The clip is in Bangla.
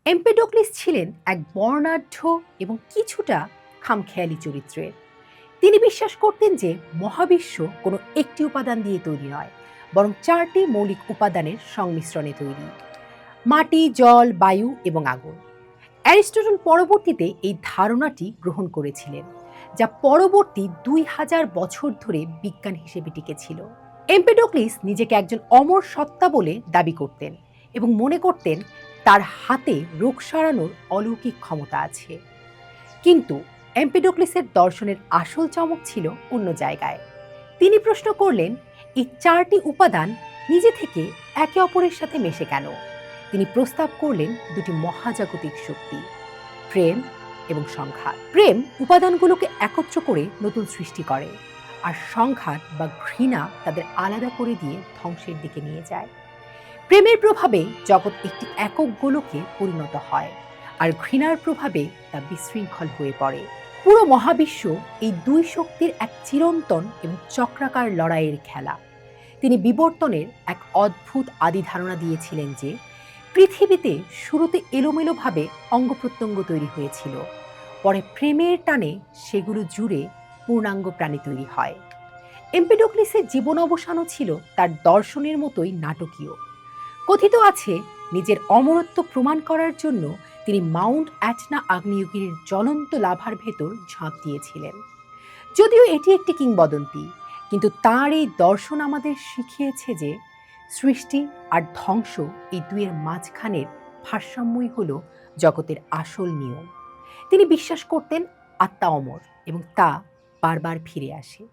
এম্পেডোক্লিস ছিলেন এক বর্ণাঢ্য এবং কিছুটা খামখেয়ালি চরিত্রের। তিনি বিশ্বাস করতেন যে মহাবিশ্ব কোনো একটি উপাদান দিয়ে তৈরি নয়, বরং চারটি মৌলিক উপাদানের সংমিশ্রণে তৈরি: মাটি, জল, বায়ু এবং আগুন। অ্যারিস্টটল পরবর্তীতে এই ধারণাটি গ্রহণ করেছিলেন, যা পরবর্তী 2000 বছর ধরে বিজ্ঞান হিসেবে টিকেছিল। এম্পেডোক্লিস নিজেকে একজন অমর সত্তা বলে দাবি করতেন এবং মনে করতেন তার হাতে রোগ সারানোর অলৌকিক ক্ষমতা আছে। কিন্তু এম্পেডোক্লিসের দর্শনের আসল চমক ছিল অন্য জায়গায়। তিনি প্রশ্ন করলেন, এই চারটি উপাদান নিজে থেকে একে অপরের সাথে মেশে কেন? তিনি প্রস্তাব করলেন দুটি মহাজাগতিক শক্তি, প্রেম এবং সংঘাত। প্রেম উপাদানগুলোকে একত্র করে নতুন সৃষ্টি করে, আর সংঘাত বা ঘৃণা তাদের আলাদা করে দিয়ে ধ্বংসের দিকে নিয়ে যায়। প্রেমের প্রভাবে জগৎ একটি একক গোলকে পরিণত হয়, আর ঘৃণার প্রভাবে তা বিশৃঙ্খল হয়ে পড়ে। পুরো মহাবিশ্ব এই দুই শক্তির এক চিরন্তন এবং চক্রাকার লড়াইয়ের খেলা। তিনি বিবর্তনের এক অদ্ভুত আদি ধারণা দিয়েছিলেন যে পৃথিবীতে শুরুতে এলোমেলোভাবে অঙ্গ প্রত্যঙ্গ তৈরি হয়েছিল, পরে প্রেমের টানে সেগুলো জুড়ে পূর্ণাঙ্গ প্রাণী তৈরি হয়। এম্পেডোক্লিসের জীবন অবসানও ছিল তার দর্শনের মতোই নাটকীয়। কথিত আছে, নিজের অমরত্ব প্রমাণ করার জন্য তিনি মাউন্ট অ্যাটনা আগ্নেয়গিরির জ্বলন্ত লাভার ভেতর ঝাঁপ দিয়েছিলেন। যদিও এটি একটি কিংবদন্তি, কিন্তু তার এই দর্শন আমাদের শিখিয়েছে যে সৃষ্টি আর ধ্বংস এই দুয়ের মাঝখানের ভারসাম্যই হল জগতের আসল নিয়ম। তিনি বিশ্বাস করতেন আত্মা অমর এবং তা বারবার ফিরে আসে।